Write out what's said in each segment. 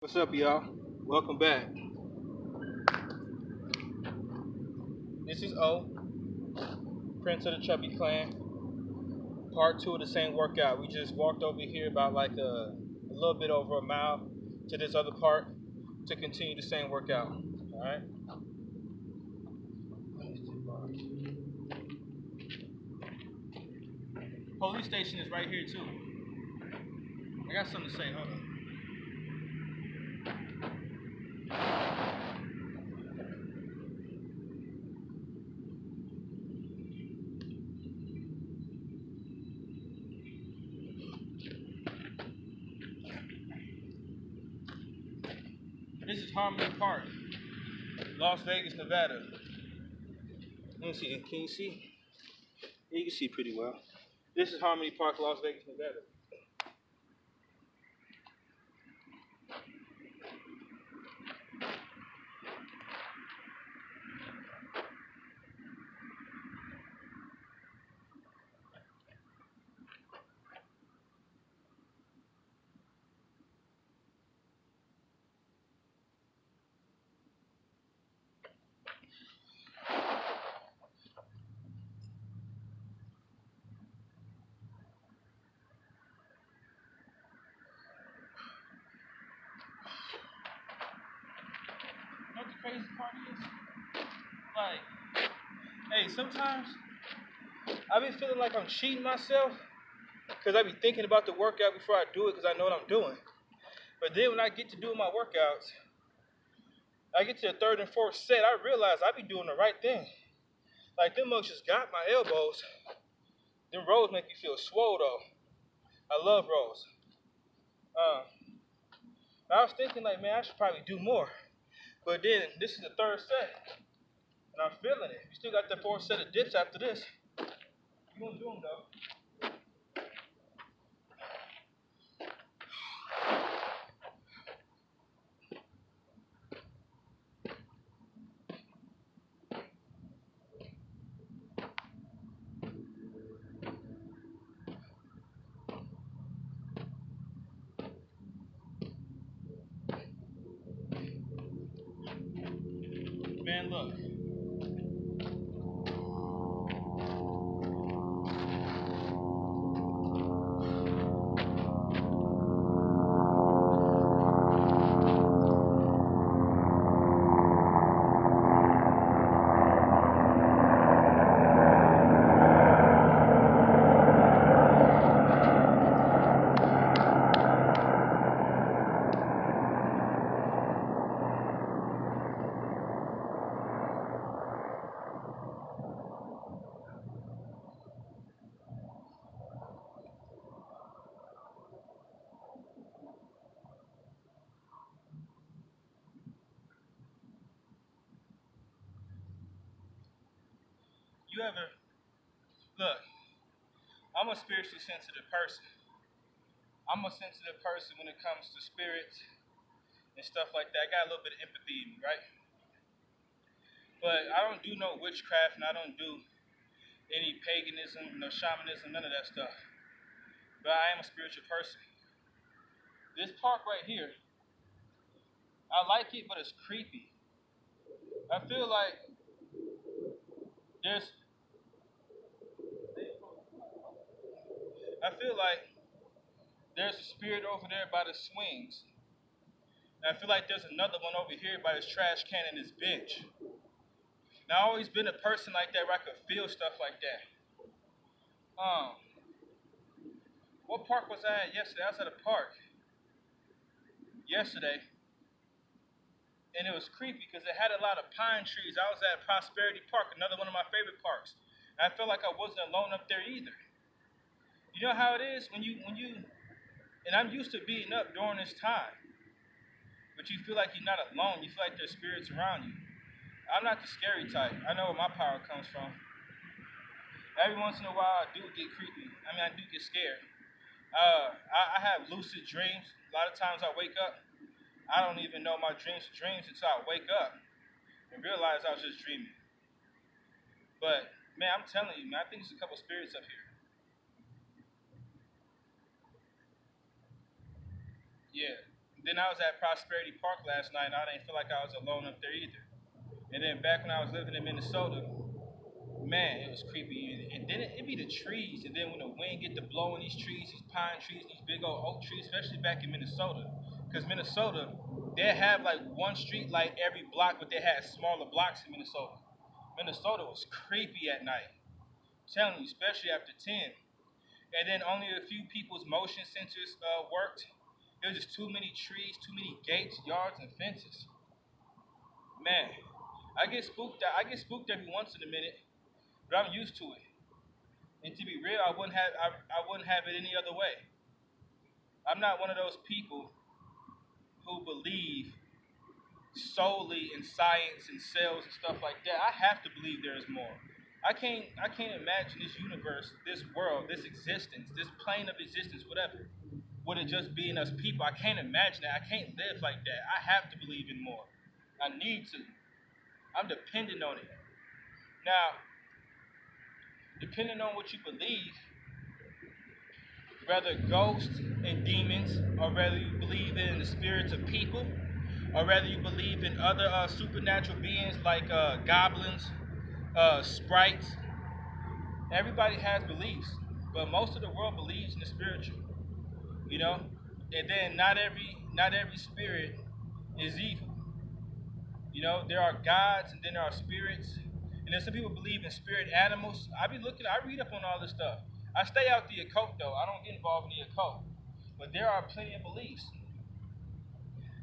What's up, y'all? Welcome back. This is O, Prince of the Chubby Clan, part two of the same workout. We just walked over here about like a little bit over a mile to this other part to continue the same workout. All right. Police station is right here too. I got something to say. Hold on. This is Harmony Park, Las Vegas, Nevada. Let me see. Can you see? Yeah, you can see pretty well. This is Harmony Park, Las Vegas, Nevada. You know what the crazy part is? Like, hey, sometimes I be feeling like I'm cheating myself because I be thinking about the workout before I do it because I know what I'm doing. But then when I get to doing my workouts, I get to the third and fourth set, I realize I be doing the right thing. Like them mugs just got my elbows. Them rolls make me feel swole though. I love rolls. Uh, I was thinking like, man, I should probably do more. But then this is the third set, and I'm feeling it. You still got the fourth set of dips after this. You gonna do them though. Man, look. You ever look? I'm a spiritually sensitive person. I'm a sensitive person when it comes to spirits and stuff like that. I got a little bit of empathy in me, right? But I don't do no witchcraft and I don't do any paganism, no shamanism, none of that stuff. But I am a spiritual person. This park right here, I like it, but it's creepy. I feel like there's, I feel like there's a spirit over there by the swings. And I feel like there's another one over here by this trash can and this bench. Now, I've always been a person like that where I could feel stuff like that. Um, what park was I at yesterday? I was at a park yesterday, and it was creepy because it had a lot of pine trees. I was at Prosperity Park, another one of my favorite parks, and I felt like I wasn't alone up there either. You know how it is when you, and I'm used to being up during this time, but you feel like you're not alone. You feel like there's spirits around you. I'm not the scary type. I know where my power comes from. Every once in a while, I do get creepy. I mean, I do get scared. I have lucid dreams. A lot of times I wake up, I don't even know my dreams are dreams until I wake up and realize I was just dreaming. But man, I'm telling you, man, I think there's a couple spirits up here. Yeah, Then I was at Prosperity Park last night, and I didn't feel like I was alone up there either. And then back when I was living in Minnesota, man, it was creepy. And then it be the trees, and then when the wind get to blowing these trees, these pine trees, these big old oak trees, especially back in Minnesota, because Minnesota, they have like one street light every block, but they had smaller blocks in Minnesota. Minnesota was creepy at night. I'm telling you, especially after 10. And then only a few people's motion sensors worked. There was just too many trees, too many gates, yards, and fences. Man, I get spooked. I get spooked every once in a minute, but I'm used to it. And to be real, I wouldn't have it any other way. I'm not one of those people who believe solely in science and cells and stuff like that. I have to believe there is more. I can't imagine this universe, this world, this existence, this plane of existence, whatever. Would it just be in us people? I can't imagine that. I can't live like that. I have to believe in more. I need to. I'm dependent on it. Now, depending on what you believe, whether ghosts and demons, or whether you believe in the spirits of people, or whether you believe in other supernatural beings like goblins, sprites, everybody has beliefs. But most of the world believes in the spiritual, you know. And then not every spirit is evil. You know, there are gods and then there are spirits. And then some people believe in spirit animals. I read up on all this stuff. I stay out the occult though. I don't get involved in the occult. But there are plenty of beliefs.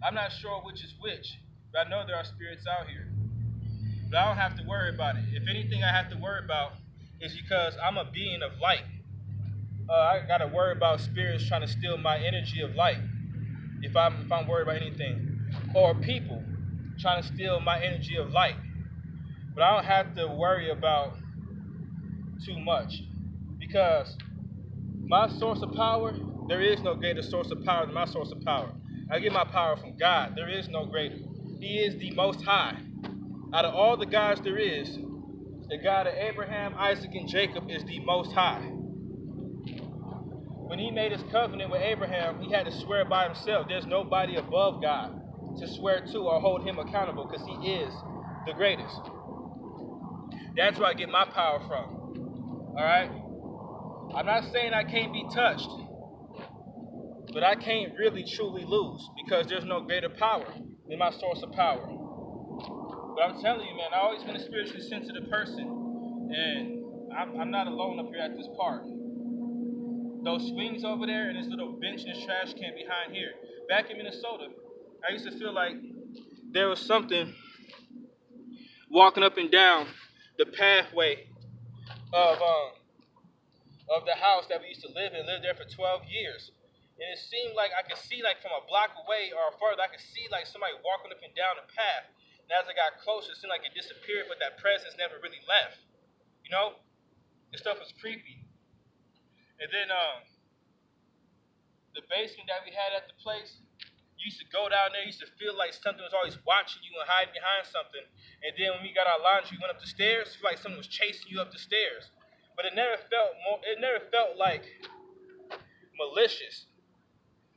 I'm not sure which is which, but I know there are spirits out here. But I don't have to worry about it. If anything I have to worry about is because I'm a being of light. I gotta worry about spirits trying to steal my energy of light. If I'm worried about anything, or people trying to steal my energy of light. But I don't have to worry about too much because my source of power, there is no greater source of power than my source of power. I get my power from God. There is no greater. He is the most high. Out of all the gods there is, the God of Abraham, Isaac, and Jacob is the most high. When he made his covenant with Abraham, he had to swear by himself. There's nobody above God to swear to or hold him accountable because he is the greatest. That's where I get my power from. All right? I'm not saying I can't be touched, but I can't really truly lose because there's no greater power than my source of power. But I'm telling you, man, I've always been a spiritually sensitive person, and I'm not alone up here at this park. Those swings over there and this little bench and this trash can behind here. Back in Minnesota, I used to feel like there was something walking up and down the pathway of the house that we used to live in. Lived there for 12 years, and it seemed like I could see like from a block away or further. I could see like somebody walking up and down the path. And as I got closer, it seemed like it disappeared, but that presence never really left. You know, this stuff was creepy. And then the basement that we had at the place, you used to go down there, you used to feel like something was always watching you and hiding behind something. And then when we got our laundry, we went up the stairs, it felt like something was chasing you up the stairs. But it never felt like malicious.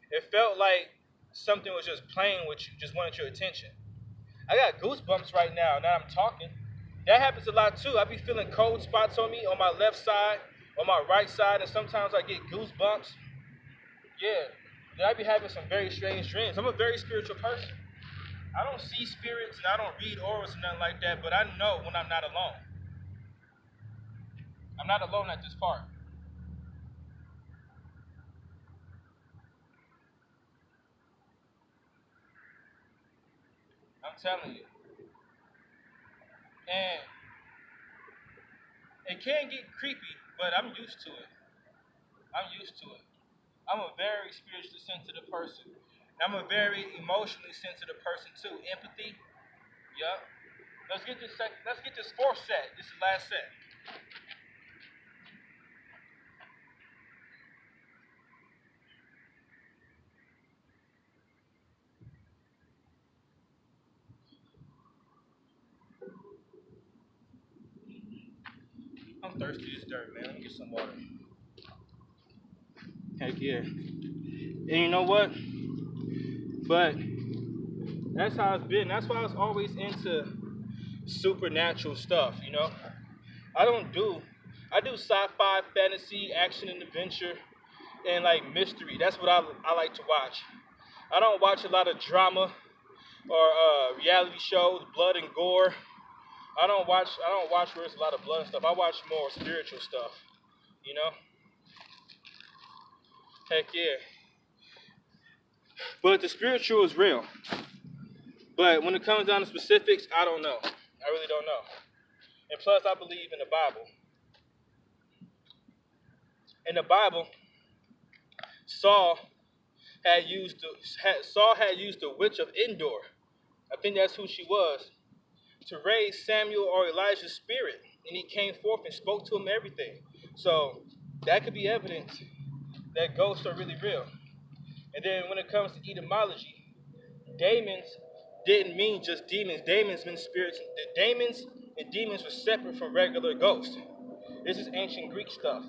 It felt like something was just playing with you, just wanted your attention. I got goosebumps right now I'm talking. That happens a lot too. I be feeling cold spots on me on my left side, on my right side, and sometimes I get goosebumps. Yeah. Then I be having some very strange dreams. I'm a very spiritual person. I don't see spirits and I don't read auras and nothing like that, but I know when I'm not alone. I'm not alone at this park. I'm telling you. And it can get creepy, but I'm used to it. I'm used to it. I'm a very spiritually sensitive person. And I'm a very emotionally sensitive person too. Empathy. Yup. Let's get this fourth set. This is the last set. I'm thirsty as dirt, man. Let me get some water. Heck yeah. And you know what? But that's how it's been. That's why I was always into supernatural stuff, you know. I do sci-fi, fantasy, action and adventure, and like mystery. That's what I like to watch. I don't watch a lot of drama or reality shows, blood and gore. I don't watch where there's a lot of blood and stuff. I watch more spiritual stuff, you know? Heck yeah. But the spiritual is real. But when it comes down to specifics, I don't know. I really don't know. And plus I believe in the Bible. In the Bible, Saul Saul had used the witch of Endor. I think that's who she was, to raise Samuel or Elijah's spirit. And he came forth and spoke to him everything. So that could be evidence that ghosts are really real. And then when it comes to etymology, daemons didn't mean just demons. Daemons mean spirits. The daemons and demons were separate from regular ghosts. This is ancient Greek stuff.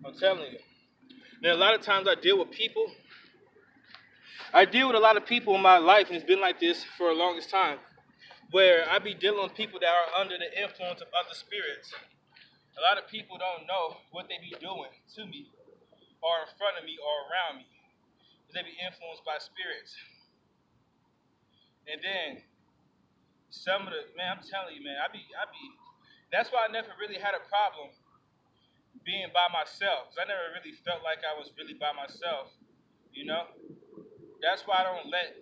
I'm telling you. Then a lot of times I deal with people. I deal with a lot of people in my life, and it's been like this for the longest time, where I be dealing with people that are under the influence of other spirits. A lot of people don't know what they be doing to me, or in front of me, or around me. They be influenced by spirits. And then some of the man, I'm telling you, man, that's why I never really had a problem being by myself. 'Cause I never really felt like I was really by myself, you know? That's why I don't let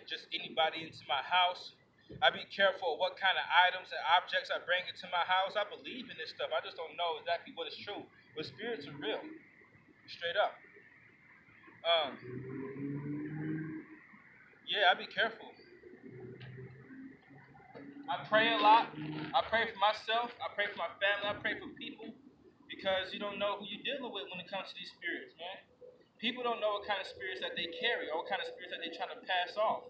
just anybody into my house. I be careful of what kind of items and objects I bring into my house. I believe in this stuff. I just don't know exactly what is true. But spirits are real. Straight up. Yeah, I be careful. I pray a lot. I pray for myself. I pray for my family. I pray for people. Because you don't know who you're dealing with when it comes to these spirits, man. People don't know what kind of spirits that they carry or what kind of spirits that they're trying to pass off.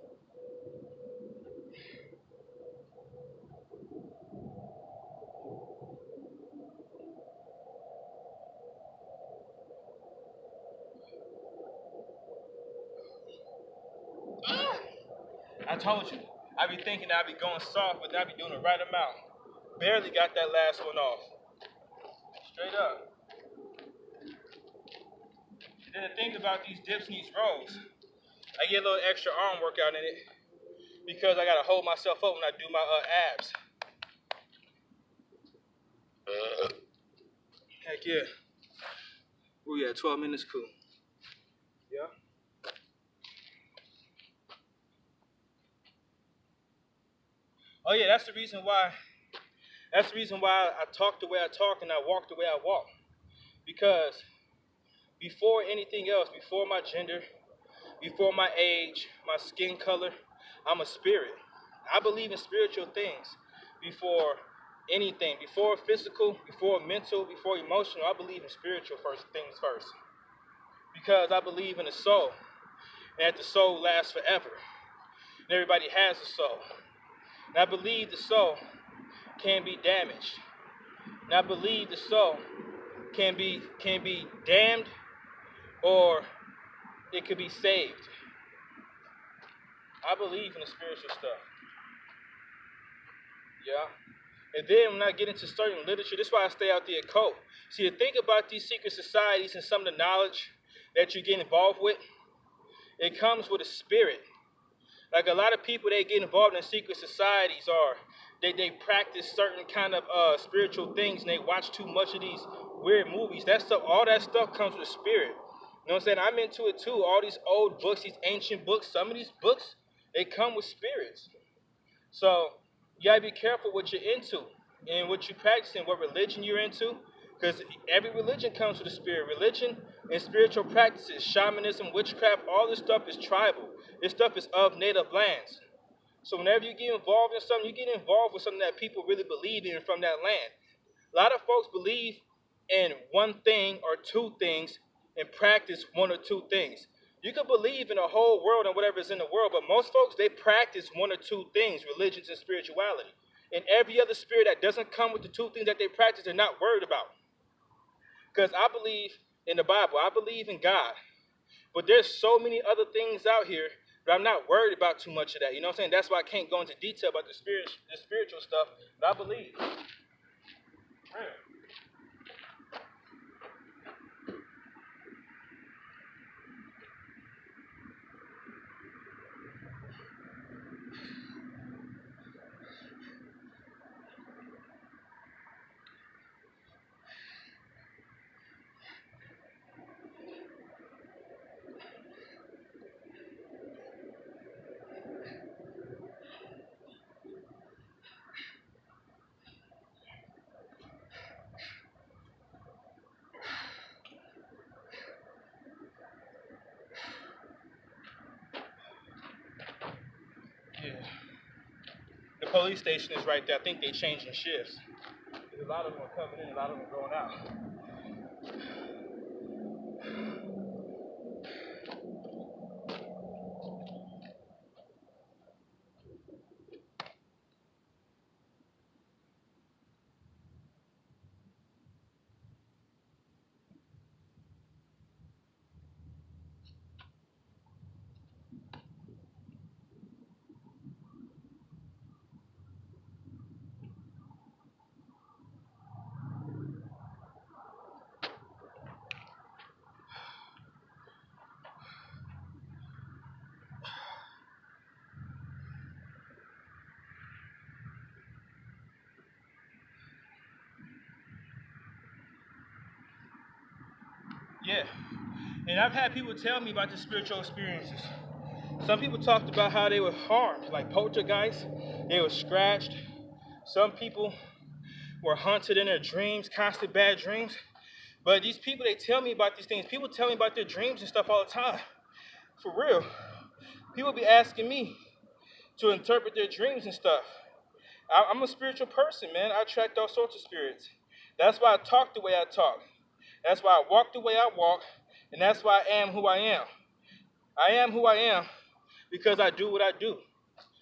I told you. I be thinking I be going soft, but I be doing the right amount. Barely got that last one off. Straight up. And then the thing about these dips and these rolls, I get a little extra arm workout in it because I gotta hold myself up when I do my abs. Heck yeah. Oh yeah, 12 minutes, cool. Yeah. Oh yeah, that's the reason why. That's the reason why I talk the way I talk and I walk the way I walk. Because before anything else, before my gender, before my age, my skin color, I'm a spirit. I believe in spiritual things before anything. Before physical, before mental, before emotional, I believe in spiritual things first. Because I believe in the soul. And that the soul lasts forever. And everybody has a soul. And I believe the soul can be damaged. And I believe the soul can be damned or it could be saved. I believe in the spiritual stuff. Yeah. And then when I get into certain literature, this is why I stay out the occult. See, the thing about these secret societies and some of the knowledge that you get involved with, it comes with a spirit. Like a lot of people, they get involved in secret societies or they practice certain kind of spiritual things and they watch too much of these weird movies. That stuff, all that stuff comes with a spirit. You know what I'm saying? I'm into it too. All these old books, these ancient books, some of these books, they come with spirits. So you gotta be careful what you're into and what you practice and what religion you're into. Because every religion comes with a spirit. Religion and spiritual practices, shamanism, witchcraft, all this stuff is tribal. This stuff is of native lands. So whenever you get involved in something, you get involved with something that people really believe in from that land. A lot of folks believe in one thing or two things and practice one or two things. You can believe in the whole world and whatever is in the world, but most folks, they practice one or two things, religions and spirituality. And every other spirit that doesn't come with the two things that they practice, they're not worried about. Because I believe in the Bible. I believe in God. But there's so many other things out here that I'm not worried about too much of that. You know what I'm saying? That's why I can't go into detail about the spiritual stuff. But I believe. Yeah. The police station is right there. I think they're changing shifts. A lot of them are coming in, a lot of them are going out. Yeah. And I've had people tell me about the spiritual experiences. Some people talked about how they were harmed, like poltergeists. They were scratched. Some people were haunted in their dreams, constant bad dreams. But these people, they tell me about these things. People tell me about their dreams and stuff all the time. For real. People be asking me to interpret their dreams and stuff. I'm a spiritual person, man. I attract all sorts of spirits. That's why I talk the way I talk. That's why I walk the way I walk. And that's why I am who I am. I am who I am because I do what I do.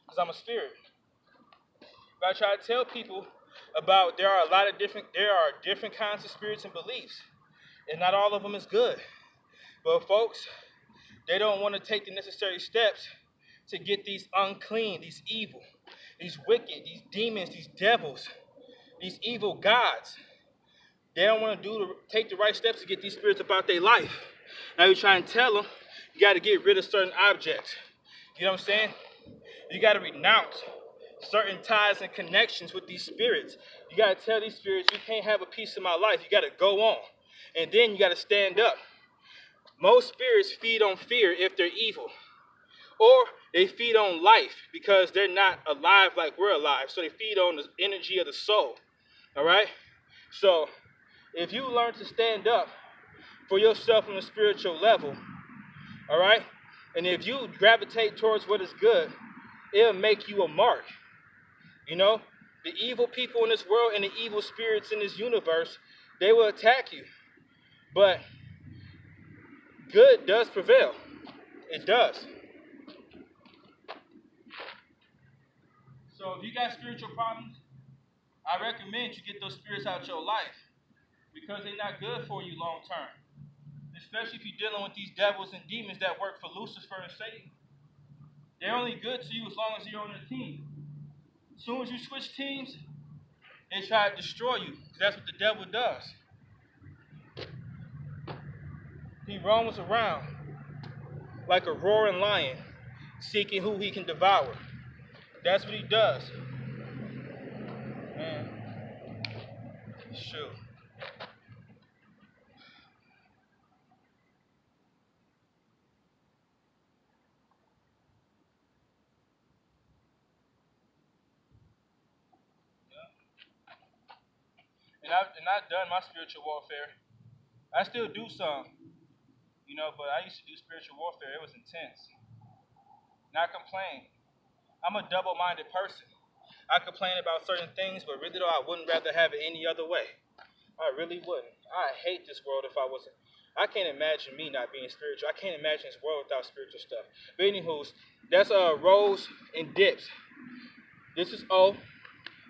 Because I'm a spirit. But I try to tell people about there are different kinds of spirits and beliefs. And not all of them is good. But folks, they don't want to take the necessary steps to get these unclean, these evil, these wicked, these demons, these devils, these evil gods. They don't want to take the right steps to get these spirits about their life. Now you try and tell them, you got to get rid of certain objects. You know what I'm saying? You got to renounce certain ties and connections with these spirits. You got to tell these spirits, you can't have a piece of my life. You got to go on. And then you got to stand up. Most spirits feed on fear if they're evil. Or they feed on life because they're not alive like we're alive. So they feed on the energy of the soul. All right? So if you learn to stand up for yourself on a spiritual level, all right? And if you gravitate towards what is good, it'll make you a mark. You know, the evil people in this world and the evil spirits in this universe, they will attack you. But good does prevail. It does. So if you got spiritual problems, I recommend you get those spirits out your life because they're not good for you long term. Especially if you're dealing with these devils and demons that work for Lucifer and Satan. They're only good to you as long as you're on their team. As soon as you switch teams, they try to destroy you. Because that's what the devil does. He roams around like a roaring lion, seeking who he can devour. That's what he does. Man. Shoot. And I've done my spiritual warfare. I still do some, but I used to do spiritual warfare. It was intense. Not complain. I'm a double-minded person. I complain about certain things, but really though, I wouldn't rather have it any other way. I really wouldn't. I hate this world if I wasn't. I can't imagine me not being spiritual. I can't imagine this world without spiritual stuff. But anywho, that's Rose and Dips. This is O,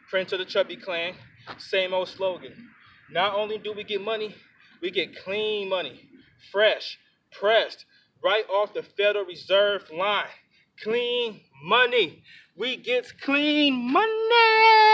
Prince of the Chubby Clan. Same old slogan. Not only do we get money, We get clean money, fresh, pressed, right off the Federal Reserve line. Clean money. We get clean money.